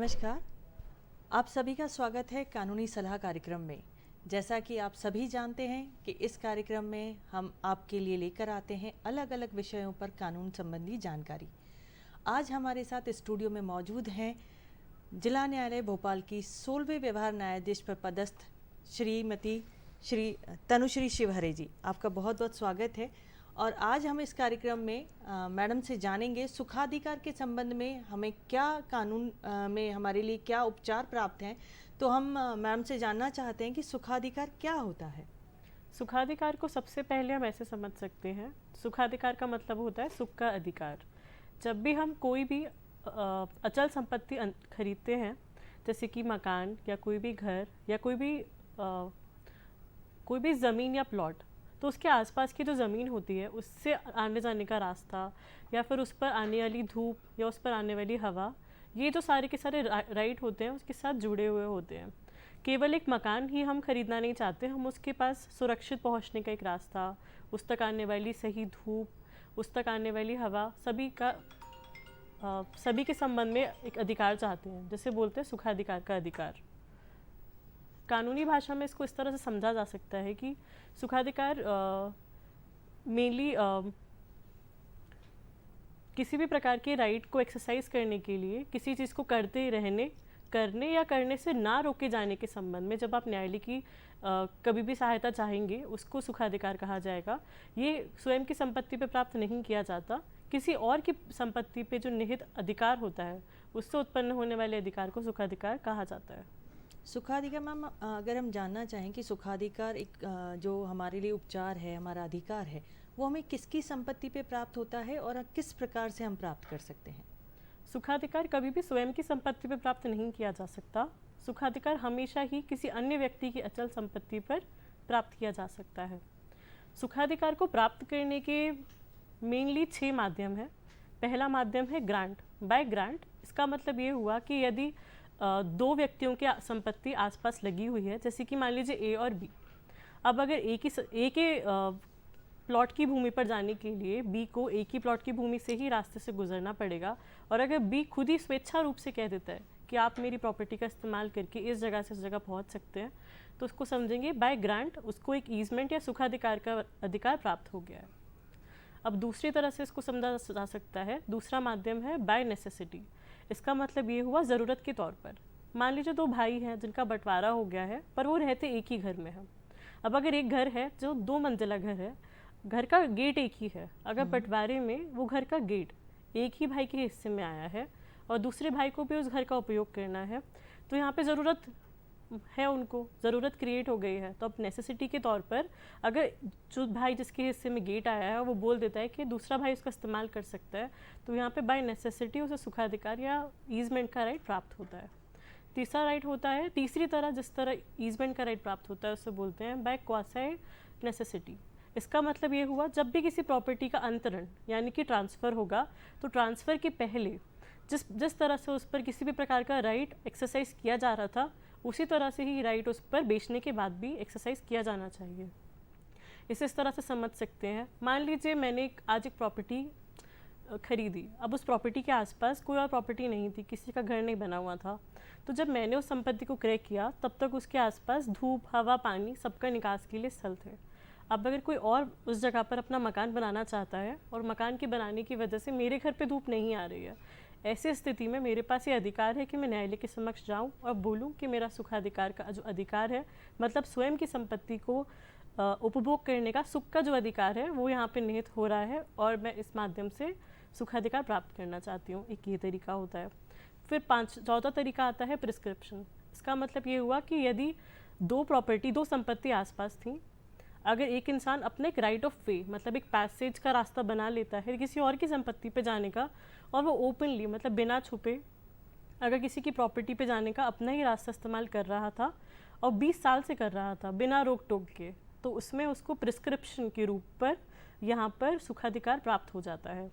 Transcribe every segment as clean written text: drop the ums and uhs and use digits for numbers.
नमस्कार। आप सभी का स्वागत है कानूनी सलाह कार्यक्रम में। जैसा कि आप सभी जानते हैं कि इस कार्यक्रम में हम आपके लिए लेकर आते हैं अलग अलग विषयों पर कानून संबंधी जानकारी। आज हमारे साथ स्टूडियो में मौजूद हैं जिला न्यायालय भोपाल की 16वें व्यवहार न्यायाधीश पर पदस्थ श्री तनुश्री शिवहरे जी, आपका बहुत बहुत स्वागत है। और आज हम इस कार्यक्रम में मैडम से जानेंगे सुखाधिकार के संबंध में हमें क्या कानून में हमारे लिए क्या उपचार प्राप्त हैं। तो हम मैडम से जानना चाहते हैं कि सुखाधिकार क्या होता है। सुखाधिकार को सबसे पहले हम ऐसे समझ सकते हैं, सुखाधिकार का मतलब होता है सुख का अधिकार। जब भी हम कोई भी अचल संपत्ति खरीदते हैं, जैसे कि मकान या कोई भी घर या कोई भी ज़मीन या प्लॉट, तो उसके आसपास की जो ज़मीन होती है उससे आने जाने का रास्ता या फिर उस पर आने वाली धूप या उस पर आने वाली हवा, ये जो सारे के सारे राइट होते हैं उसके साथ जुड़े हुए होते हैं। केवल एक मकान ही हम खरीदना नहीं चाहते, हम उसके पास सुरक्षित पहुंचने का एक रास्ता, उस तक आने वाली सही धूप, उस तक आने वाली हवा, सभी के संबंध में एक अधिकार चाहते हैं, जिसे बोलते हैं सुखाधिकार का अधिकार। कानूनी भाषा में इसको इस तरह से समझा जा सकता है कि सुखाधिकार मेनली किसी भी प्रकार के राइट को एक्सरसाइज करने के लिए किसी चीज़ को करने या करने से ना रोके जाने के संबंध में जब आप न्यायालय की कभी भी सहायता चाहेंगे, उसको सुखाधिकार कहा जाएगा। ये स्वयं की संपत्ति पे प्राप्त नहीं किया जाता, किसी और की संपत्ति पे जो निहित अधिकार होता है उससे उत्पन्न होने वाले अधिकार को सुखाधिकार कहा जाता है। सुखाधिकार मैम, अगर हम जानना चाहें कि सुखाधिकार एक जो हमारे लिए उपचार है, हमारा अधिकार है, वो हमें किसकी संपत्ति पे प्राप्त होता है और किस प्रकार से हम प्राप्त कर सकते हैं। सुखाधिकार कभी भी स्वयं की संपत्ति पर प्राप्त नहीं किया जा सकता। सुखाधिकार हमेशा ही किसी अन्य व्यक्ति की अचल संपत्ति पर प्राप्त किया जा सकता है। सुखाधिकार को प्राप्त करने के मेनली 6 माध्यम हैं। पहला माध्यम है ग्रांट। बाय ग्रांट इसका मतलब ये हुआ कि यदि 2 व्यक्तियों की संपत्ति आसपास लगी हुई है, जैसे कि मान लीजिए ए और बी। अब अगर ए के प्लॉट की भूमि पर जाने के लिए बी को ए की प्लॉट की भूमि से ही रास्ते से गुजरना पड़ेगा, और अगर बी खुद ही स्वेच्छा रूप से कह देता है कि आप मेरी प्रॉपर्टी का इस्तेमाल करके इस जगह से उस जगह पहुंच सकते हैं, तो उसको समझेंगे बाय ग्रांट उसको एक ईजमेंट या सुखाधिकार का अधिकार प्राप्त हो गया है। अब दूसरी तरह से इसको समझा जा सकता है, दूसरा माध्यम है बाय नेसेसिटी। इसका मतलब ये हुआ ज़रूरत के तौर पर। मान लीजिए 2 भाई हैं जिनका बंटवारा हो गया है, पर वो रहते एक ही घर में हैं। अब अगर एक घर है जो 2 मंजिला घर है, घर का गेट एक ही है, अगर बंटवारे में वो घर का गेट एक ही भाई के हिस्से में आया है और दूसरे भाई को भी उस घर का उपयोग करना है, तो यहाँ पे ज़रूरत है, उनको ज़रूरत क्रिएट हो गई है। तो अब नेसेसिटी के तौर पर अगर जो भाई जिसके हिस्से में गेट आया है वो बोल देता है कि दूसरा भाई उसका इस्तेमाल कर सकता है, तो यहाँ पे बाय नेसेसिटी उसे सुखाधिकार या ईजमेंट का राइट प्राप्त होता है। तीसरा राइट होता है, तीसरी तरह जिस तरह ईजमेंट का राइट प्राप्त होता है उसे बोलते हैं बाय क्वासी नेसेसिटी। इसका मतलब ये हुआ जब भी किसी प्रॉपर्टी का अंतरण यानी कि ट्रांसफ़र होगा, तो ट्रांसफ़र के पहले जिस तरह से उस पर किसी भी प्रकार का राइट एक्सरसाइज किया जा रहा था, उसी तरह से ही राइट उस पर बेचने के बाद भी एक्सरसाइज किया जाना चाहिए। इसे इस तरह से समझ सकते हैं, मान लीजिए मैंने आज एक प्रॉपर्टी खरीदी। अब उस प्रॉपर्टी के आसपास कोई और प्रॉपर्टी नहीं थी, किसी का घर नहीं बना हुआ था, तो जब मैंने उस संपत्ति को क्रय किया तब तक उसके आसपास धूप, हवा, पानी सबका निकास के लिए स्थल थे। अब अगर कोई और उस जगह पर अपना मकान बनाना चाहता है और मकान के बनाने की वजह से मेरे घर पे धूप नहीं आ रही है, ऐसी स्थिति में मेरे पास ये अधिकार है कि मैं न्यायालय के समक्ष जाऊं और बोलूं कि मेरा सुखाधिकार का जो अधिकार है, मतलब स्वयं की संपत्ति को उपभोग करने का सुख का जो अधिकार है वो यहाँ पे निहित हो रहा है और मैं इस माध्यम से सुखाधिकार प्राप्त करना चाहती हूँ। एक ये तरीका होता है। फिर चौथा तरीका आता है प्रिस्क्रिप्शन। इसका मतलब ये हुआ कि यदि 2 संपत्ति आसपास थी, अगर एक इंसान अपने एक राइट ऑफ वे मतलब एक पैसेज का रास्ता बना लेता है किसी और की संपत्ति पे जाने का, और वो ओपनली मतलब बिना छुपे अगर किसी की प्रॉपर्टी पे जाने का अपना ही रास्ता इस्तेमाल कर रहा था और 20 साल से कर रहा था बिना रोक टोक के, तो उसमें उसको प्रिस्क्रिप्शन के रूप पर यहाँ पर सुखाधिकार प्राप्त हो जाता है।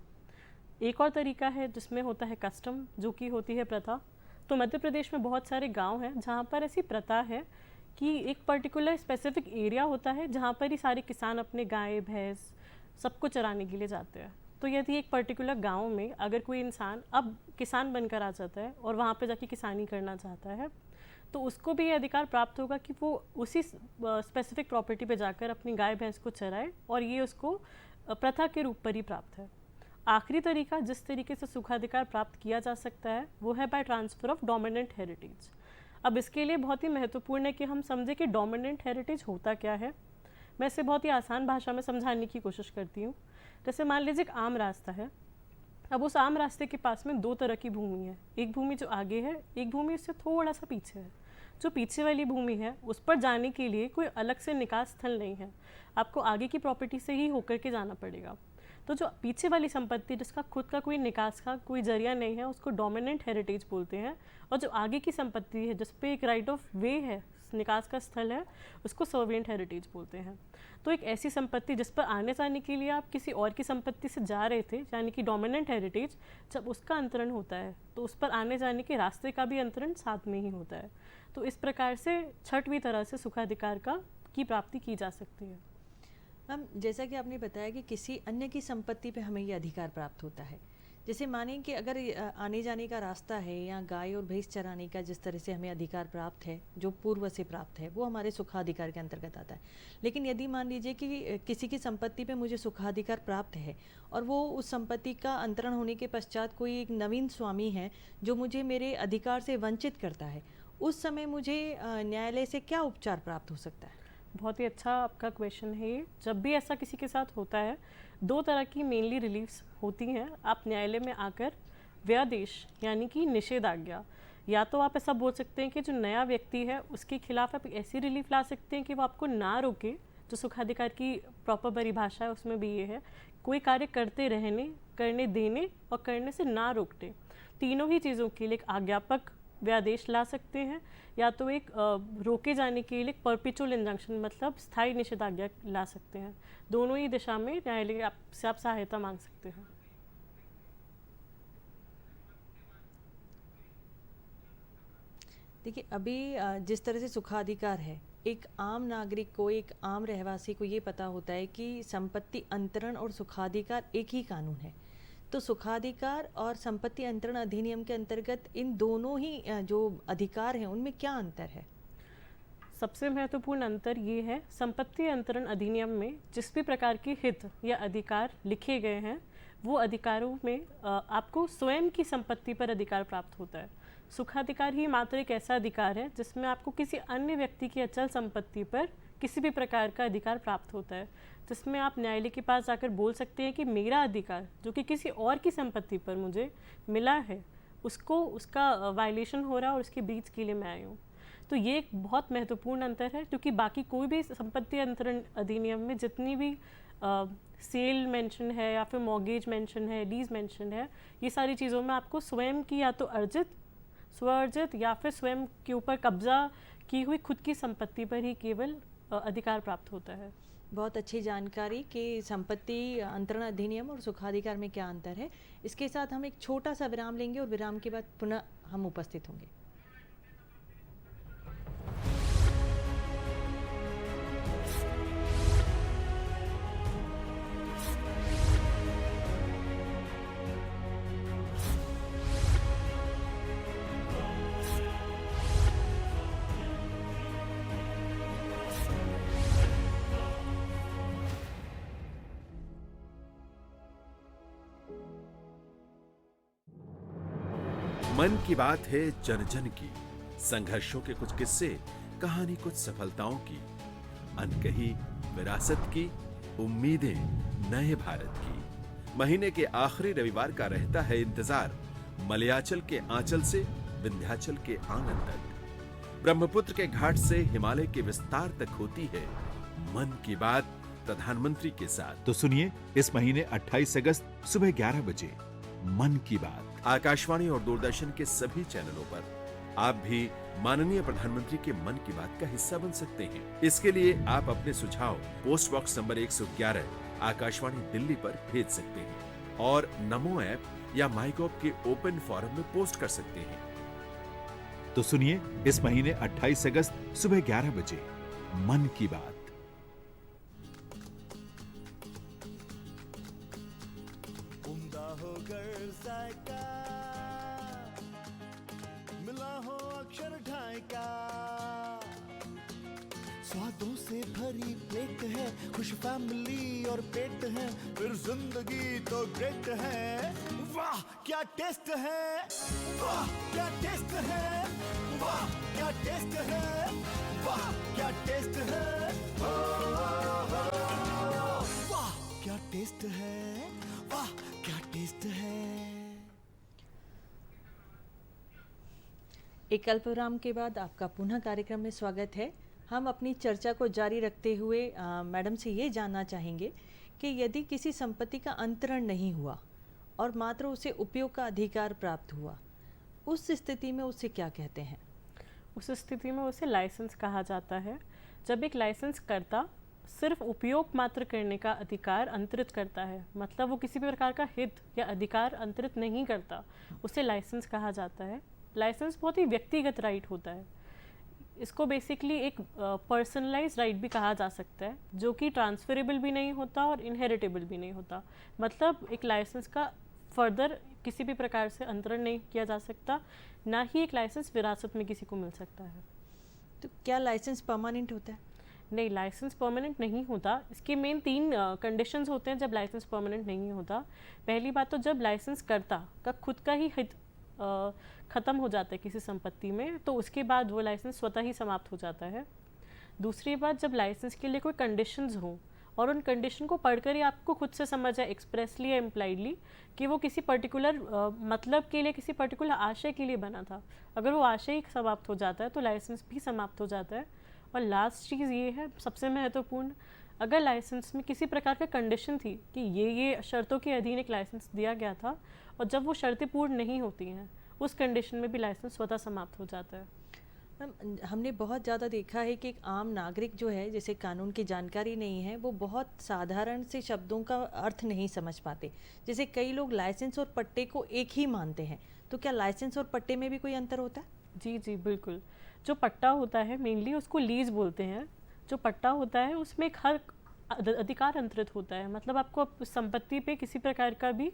एक और तरीका है जिसमें होता है कस्टम, जो कि होती है प्रथा। तो मध्य प्रदेश में बहुत सारे गाँव हैं जहाँ पर ऐसी प्रथा है कि एक पर्टिकुलर स्पेसिफिक एरिया होता है जहाँ पर ही सारे किसान अपने गाय, भैंस सबको चराने के लिए जाते हैं। तो यदि एक पर्टिकुलर गांव में अगर कोई इंसान अब किसान बनकर आ जाता है और वहाँ पे जाके किसानी करना चाहता है, तो उसको भी ये अधिकार प्राप्त होगा कि वो उसी स्पेसिफिक प्रॉपर्टी पे जाकर अपनी गाय भैंस को चराए, और ये उसको प्रथा के रूप पर ही प्राप्त है। आखिरी तरीका जिस तरीके से सुखाधिकार प्राप्त किया जा सकता है वो है by transfer of dominant heritage. अब इसके लिए बहुत ही महत्वपूर्ण है कि हम समझें कि डोमिनेंट हेरिटेज होता क्या है। मैं इसे बहुत ही आसान भाषा में समझाने की कोशिश करती हूँ। जैसे मान लीजिए एक आम रास्ता है, अब उस आम रास्ते के पास में दो तरह की भूमि है, एक भूमि जो आगे है, एक भूमि उससे थोड़ा सा पीछे है। जो पीछे वाली भूमि है उस पर जाने के लिए कोई अलग से निकास स्थल नहीं है, आपको आगे की प्रॉपर्टी से ही होकर के जाना पड़ेगा। तो जो पीछे वाली संपत्ति जिसका खुद का कोई निकास का कोई जरिया नहीं है उसको डोमिनेंट हेरिटेज बोलते हैं, और जो आगे की संपत्ति है जिस पे एक राइट ऑफ वे है, निकास का स्थल है, उसको सर्विएंट हेरिटेज बोलते हैं। तो एक ऐसी संपत्ति जिस पर आने जाने के लिए आप किसी और की संपत्ति से जा रहे थे, यानी कि डोमिनेंट हेरिटेज, जब उसका अंतरण होता है तो उस पर आने जाने के रास्ते का भी अंतरण साथ में ही होता है। तो इस प्रकार से छठवीं तरह से सुखाधिकार की प्राप्ति की जा सकती है। मैम, जैसा कि आपने बताया कि किसी अन्य की संपत्ति पे हमें ये अधिकार प्राप्त होता है, जैसे माने कि अगर आने जाने का रास्ता है या गाय और भैंस चराने का जिस तरह से हमें अधिकार प्राप्त है, जो पूर्व से प्राप्त है, वो हमारे सुखाधिकार के अंतर्गत आता है। लेकिन यदि मान लीजिए कि किसी की संपत्ति पे मुझे सुखाधिकार प्राप्त है और वो उस संपत्ति का अंतरण होने के पश्चात कोई एक नवीन स्वामी है जो मुझे मेरे अधिकार से वंचित करता है, उस समय मुझे न्यायालय से क्या उपचार प्राप्त हो सकता है? बहुत ही अच्छा आपका क्वेश्चन है ये। जब भी ऐसा किसी के साथ होता है, दो तरह की मेनली रिलीफ्स होती हैं। आप न्यायालय में आकर व्यादेश यानी कि निषेध आज्ञा, या तो आप ऐसा बोल सकते हैं कि जो नया व्यक्ति है उसके खिलाफ आप ऐसी रिलीफ ला सकते हैं कि वो आपको ना रोके। जो सुखाधिकार की प्रॉपर परिभाषा है उसमें भी ये है, कोई कार्य करते रहने, करने देने और करने से ना रोकते, तीनों ही चीज़ों के लिए एक आज्ञापक व्यादेश ला सकते हैं, या तो एक रोके जाने के लिए परपिचुअल इंजंक्शन मतलब स्थायी निषेधाज्ञा ला सकते हैं। दोनों ही दिशा में न्यायालय से आप सहायता मांग सकते हैं। देखिए, अभी जिस तरह से सुखाधिकार है, एक आम नागरिक को, एक आम रहवासी को ये पता होता है कि संपत्ति अंतरण और सुखाधिकार एक ही कानून है। तो सुखाधिकार और संपत्ति अंतरण अधिनियम के अंतर्गत इन दोनों ही जो अधिकार हैं उनमें क्या अंतर है? सबसे महत्वपूर्ण अंतर ये है, संपत्ति अंतरण अधिनियम में जिस भी प्रकार के हित या अधिकार लिखे गए हैं वो अधिकारों में आपको स्वयं की संपत्ति पर अधिकार प्राप्त होता है। सुखाधिकार ही मात्र एक ऐसा अधिकार है जिसमें आपको किसी अन्य व्यक्ति की अचल संपत्ति पर किसी भी प्रकार का अधिकार प्राप्त होता है, जिसमें आप न्यायालय के पास जाकर बोल सकते हैं कि मेरा अधिकार जो कि किसी और की संपत्ति पर मुझे मिला है उसका वायलेशन हो रहा है और उसके बीच के लिए मैं आई हूँ। तो ये एक बहुत महत्वपूर्ण अंतर है, क्योंकि बाकी कोई भी संपत्ति अंतरण अधिनियम में जितनी भी सेल मेंशन है या फिर मॉर्गेज मेंशन है, लीज मेंशन है, ये सारी चीज़ों में आपको स्वयं की या तो स्वर्जित या फिर स्वयं के ऊपर कब्जा की हुई खुद की संपत्ति पर ही केवल अधिकार प्राप्त होता है। बहुत अच्छी जानकारी कि संपत्ति अंतरण अधिनियम और सुखाधिकार में क्या अंतर है। इसके साथ हम एक छोटा सा विराम लेंगे और विराम के बाद पुनः हम उपस्थित होंगे। मन की बात है जन जन की, संघर्षों के कुछ किस्से, कहानी कुछ सफलताओं की, अनकही विरासत की, उम्मीदें नए भारत की। महीने के आखिरी रविवार का रहता है इंतजार, मलयाचल के आंचल से विंध्याचल के आंगन तक, ब्रह्मपुत्र के घाट से हिमालय के विस्तार तक होती है मन की बात प्रधानमंत्री के साथ। तो सुनिए इस महीने 28 अगस्त सुबह 11 बजे मन की बात आकाशवाणी और दूरदर्शन के सभी चैनलों पर। आप भी माननीय प्रधानमंत्री के मन की बात का हिस्सा बन सकते हैं। इसके लिए आप अपने सुझाव post box number 111 Akashvani Delhi पर भेज सकते हैं और नमो ऐप या माईगॉव के ओपन फोरम में पोस्ट कर सकते हैं। तो सुनिए इस महीने 28 अगस्त सुबह 11 बजे मन की बात। स्वादों से भरी प्लेट है, खुश फैमिली और पेट है, फिर जिंदगी तो ग्रेट है। वाह क्या टेस्ट है, वाह क्या टेस्ट है, वाह क्या टेस्ट है, वाह क्या टेस्ट है, वाह क्या टेस्ट है, वाह क्या टेस्ट है। एक अल्पविराम के बाद आपका पुनः कार्यक्रम में स्वागत है। हम अपनी चर्चा को जारी रखते हुए मैडम से ये जानना चाहेंगे कि यदि किसी संपत्ति का अंतरण नहीं हुआ और मात्र उसे उपयोग का अधिकार प्राप्त हुआ, उस स्थिति में उसे क्या कहते हैं? उस स्थिति में उसे लाइसेंस कहा जाता है। जब एक लाइसेंस करता सिर्फ उपयोग मात्र करने का अधिकार अंतरित करता है, मतलब वो किसी भी प्रकार का हित या अधिकार अंतरित नहीं करता, उसे लाइसेंस कहा जाता है। लाइसेंस बहुत ही व्यक्तिगत राइट होता है। इसको बेसिकली एक पर्सनलाइज राइट भी कहा जा सकता है, जो कि ट्रांसफरेबल भी नहीं होता और इनहेरिटेबल भी नहीं होता। मतलब एक लाइसेंस का फर्दर किसी भी प्रकार से अंतरण नहीं किया जा सकता, ना ही एक लाइसेंस विरासत में किसी को मिल सकता है। तो क्या लाइसेंस परमानेंट होता है? नहीं, लाइसेंस परमानेंट नहीं होता। इसके मेन 3 कंडीशंस होते हैं जब लाइसेंस परमानेंट नहीं होता। पहली बात तो जब लाइसेंस करता का खुद का ही हित ख़त्म हो जाता है किसी संपत्ति में, तो उसके बाद वो लाइसेंस स्वतः ही समाप्त हो जाता है। दूसरी बात, जब लाइसेंस के लिए कोई कंडीशंस हों और उन कंडीशन को पढ़कर ही आपको खुद से समझ आए एक्सप्रेसली या इम्प्लाइडली कि वो किसी पर्टिकुलर मतलब के लिए, किसी पर्टिकुलर आशय के लिए बना था। अगर वो आशय ही समाप्त हो जाता है तो लाइसेंस भी समाप्त हो जाता है। और लास्ट चीज़ ये है, सबसे महत्वपूर्ण, अगर लाइसेंस में किसी प्रकार का कंडीशन थी कि ये शर्तों के अधीन एक लाइसेंस दिया गया था और जब वो शर्तें पूर्ण नहीं होती हैं, उस कंडीशन में भी लाइसेंस स्वतः समाप्त हो जाता है। मैम, हमने बहुत ज़्यादा देखा है कि एक आम नागरिक जो है, जैसे कानून की जानकारी नहीं है, वो बहुत साधारण से शब्दों का अर्थ नहीं समझ पाते। जैसे कई लोग लाइसेंस और पट्टे को एक ही मानते हैं, तो क्या लाइसेंस और पट्टे में भी कोई अंतर होता है? जी जी बिल्कुल। जो पट्टा होता है मेनली उसको लीज बोलते हैं। जो पट्टा होता है उसमें एक हर अधिकार अंतरित होता है, मतलब आपको संपत्ति पे किसी प्रकार का भी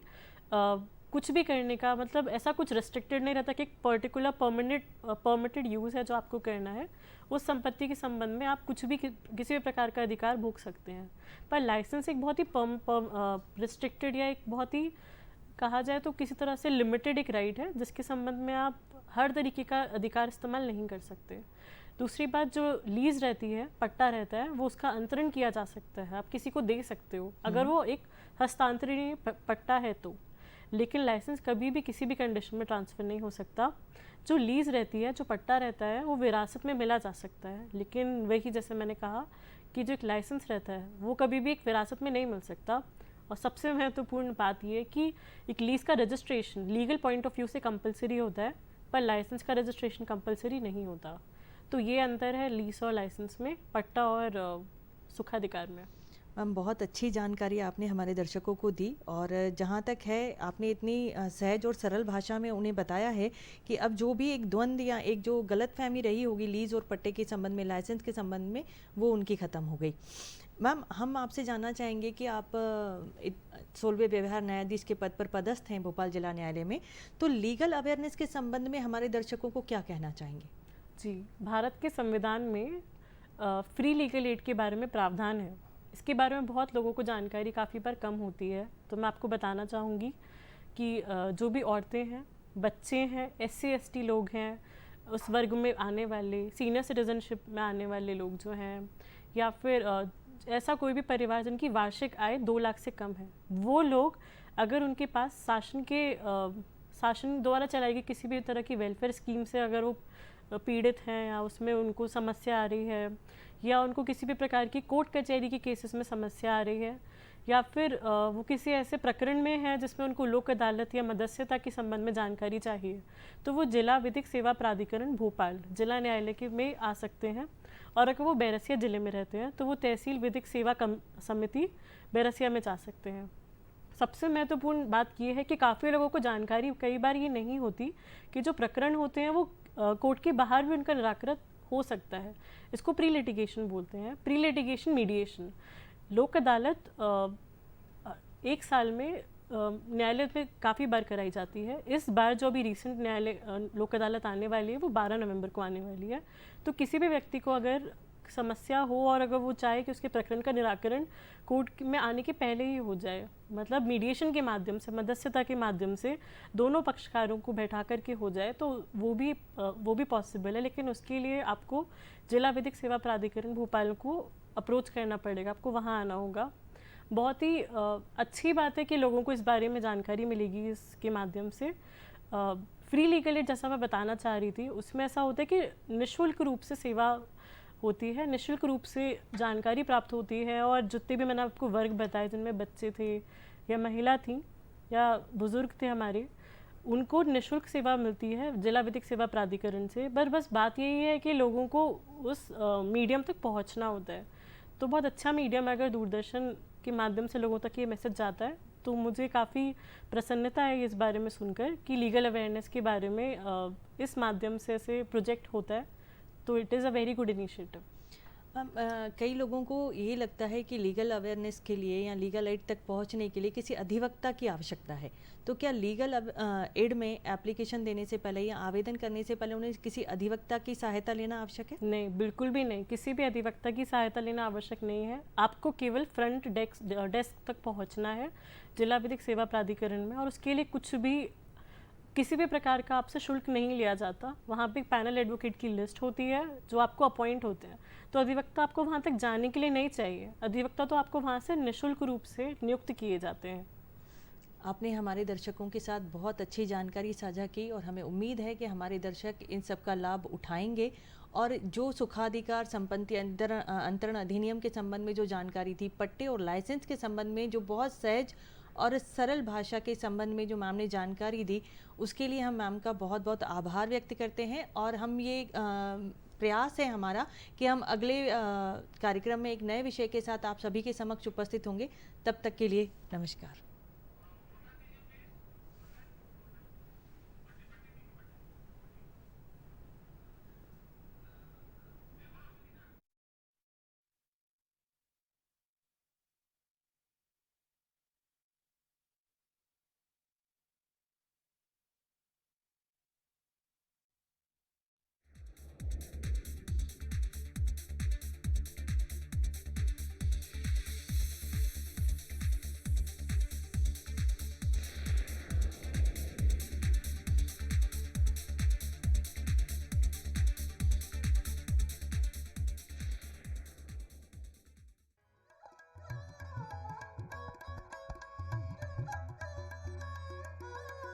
कुछ भी करने का, मतलब ऐसा कुछ रेस्ट्रिक्टेड नहीं रहता कि एक पर्टिकुलर परमिटेड यूज़ है जो आपको करना है। उस संपत्ति के संबंध में आप कुछ भी किसी भी प्रकार का अधिकार भोग सकते हैं। पर लाइसेंस एक बहुत ही रिस्ट्रिक्टेड या एक बहुत ही, कहा जाए तो किसी तरह से लिमिटेड एक राइट है, जिसके संबंध में आप हर तरीके का अधिकार इस्तेमाल नहीं कर सकते। दूसरी बात, जो लीज़ रहती है, पट्टा रहता है, वो उसका अंतरण किया जा सकता है, आप किसी को दे सकते हो अगर वो एक हस्तांतरणीय पट्टा है तो। लेकिन लाइसेंस कभी भी किसी भी कंडीशन में ट्रांसफ़र नहीं हो सकता। जो लीज़ रहती है, जो पट्टा रहता है, वो विरासत में मिला जा सकता है, लेकिन वही जैसे मैंने कहा कि जो एक लाइसेंस रहता है वो कभी भी एक विरासत में नहीं मिल सकता। और सबसे महत्वपूर्ण बात ये कि एक लीज़ का registration legal point of view से कंपलसरी होता है, पर लाइसेंस का रजिस्ट्रेशन कंपलसरी नहीं होता। तो ये अंतर है लीज़ और लाइसेंस में, पट्टा और सुखाधिकार में। मैम, बहुत अच्छी जानकारी आपने हमारे दर्शकों को दी, और जहाँ तक है आपने इतनी सहज और सरल भाषा में उन्हें बताया है कि अब जो भी एक द्वंद्व या एक जो गलतफहमी रही होगी लीज और पट्टे के संबंध में, लाइसेंस के संबंध में, वो उनकी ख़त्म हो गई। मैम, हम आपसे जानना चाहेंगे कि आप 16वें व्यवहार न्यायाधीश के पद पर पदस्थ हैं भोपाल जिला न्यायालय में, तो लीगल अवेयरनेस के संबंध में हमारे दर्शकों को क्या कहना चाहेंगे? जी, भारत के संविधान में फ्री लीगल एड के बारे में प्रावधान है। इसके बारे में बहुत लोगों को जानकारी काफ़ी बार कम होती है, तो मैं आपको बताना चाहूँगी कि जो भी औरतें हैं, बच्चे हैं, SC ST लोग हैं, उस वर्ग में आने वाले, सीनियर सिटीजनशिप में आने वाले लोग जो हैं, या फिर ऐसा कोई भी परिवार जिनकी वार्षिक आय 2 लाख से कम है, वो लोग अगर उनके पास शासन द्वारा चलाई गई किसी भी तरह की वेलफेयर स्कीम से अगर वो पीड़ित हैं या उसमें उनको समस्या आ रही है, या उनको किसी भी प्रकार की कोर्ट कचहरी के केसेस में समस्या आ रही है, या फिर वो किसी ऐसे प्रकरण में है जिसमें उनको लोक अदालत या मदस्यता के संबंध में जानकारी चाहिए, तो वो जिला विधिक सेवा प्राधिकरण भोपाल जिला न्यायालय के में आ सकते हैं। और अगर वो बैरसिया ज़िले में रहते हैं तो वो तहसील विधिक सेवा समिति बैरसिया में जा सकते हैं। सबसे महत्वपूर्ण बात ये है कि काफ़ी लोगों को जानकारी कई बार ये नहीं होती कि जो प्रकरण होते हैं वो कोर्ट के बाहर भी उनका निराकरण हो सकता है। इसको प्री लिटिगेशन बोलते हैं, प्री लिटिगेशन मीडिएशन। लोक अदालत 1 साल में न्यायालय में काफ़ी बार कराई जाती है। इस बार जो अभी रिसेंट न्यायालय लोक अदालत आने वाली है वो 12 नवंबर को आने वाली है। तो किसी भी व्यक्ति को अगर समस्या हो और अगर वो चाहे कि उसके प्रकरण का निराकरण कोर्ट में आने के पहले ही हो जाए, मतलब मीडिएशन के माध्यम से, मध्यस्थता के माध्यम से दोनों पक्षकारों को बैठा करके हो जाए, तो वो भी पॉसिबल है। लेकिन उसके लिए आपको जिला विधिक सेवा प्राधिकरण भोपाल को अप्रोच करना पड़ेगा, आपको वहाँ आना होगा। बहुत ही अच्छी बात है कि लोगों को इस बारे में जानकारी मिलेगी इसके माध्यम से। फ्री लीगल एड जैसा मैं बताना चाह रही थी, उसमें ऐसा होता है कि निःशुल्क रूप से सेवा होती है, निःशुल्क रूप से जानकारी प्राप्त होती है, और जितने भी मैंने आपको वर्ग बताए जिनमें बच्चे थे या महिला थी या बुज़ुर्ग थे हमारे, उनको निःशुल्क सेवा मिलती है जिला विधिक सेवा प्राधिकरण से। बस बात यही है कि लोगों को उस मीडियम तक पहुंचना होता है। तो बहुत अच्छा मीडियम है, अगर दूरदर्शन के माध्यम से लोगों तक ये मैसेज जाता है तो मुझे काफ़ी प्रसन्नता है इस बारे में सुनकर कि लीगल अवेयरनेस के बारे में इस माध्यम से ऐसे प्रोजेक्ट होता है, तो it is a very good initiative. कई लोगों को ये लगता है कि लीगल अवेयरनेस के लिए या लीगल एड तक पहुंचने के लिए किसी अधिवक्ता की आवश्यकता है, तो क्या लीगल एड में एप्लीकेशन देने से पहले या आवेदन करने से पहले उन्हें किसी अधिवक्ता की सहायता लेना आवश्यक है? नहीं, बिल्कुल भी नहीं, किसी भी अधिवक्ता की सहायता लेना आवश्यक नहीं है। आपको केवल फ्रंट डेस्क तक पहुंचना है जिला विधिक सेवा प्राधिकरण में, और उसके लिए कुछ भी किसी भी प्रकार का आपसे शुल्क नहीं लिया जाता। वहाँ पे पैनल एडवोकेट की लिस्ट होती है जो आपको अपॉइंट होते हैं, तो अधिवक्ता आपको वहाँ तक जाने के लिए नहीं चाहिए। अधिवक्ता तो आपको वहाँ से निःशुल्क रूप से नियुक्त किए जाते हैं। आपने हमारे दर्शकों के साथ बहुत अच्छी जानकारी साझा की और हमें उम्मीद है कि हमारे दर्शक इन सब का लाभ उठाएंगे, और जो सुखाधिकार संपत्ति अंतरण अधिनियम के संबंध में जो जानकारी थी, पट्टे और लाइसेंस के संबंध में जो बहुत सहज और सरल भाषा के संबंध में जो मैम ने जानकारी दी, उसके लिए हम मैम का बहुत बहुत आभार व्यक्त करते हैं। और हम ये प्रयास है हमारा कि हम अगले कार्यक्रम में एक नए विषय के साथ आप सभी के समक्ष उपस्थित होंगे। तब तक के लिए नमस्कार।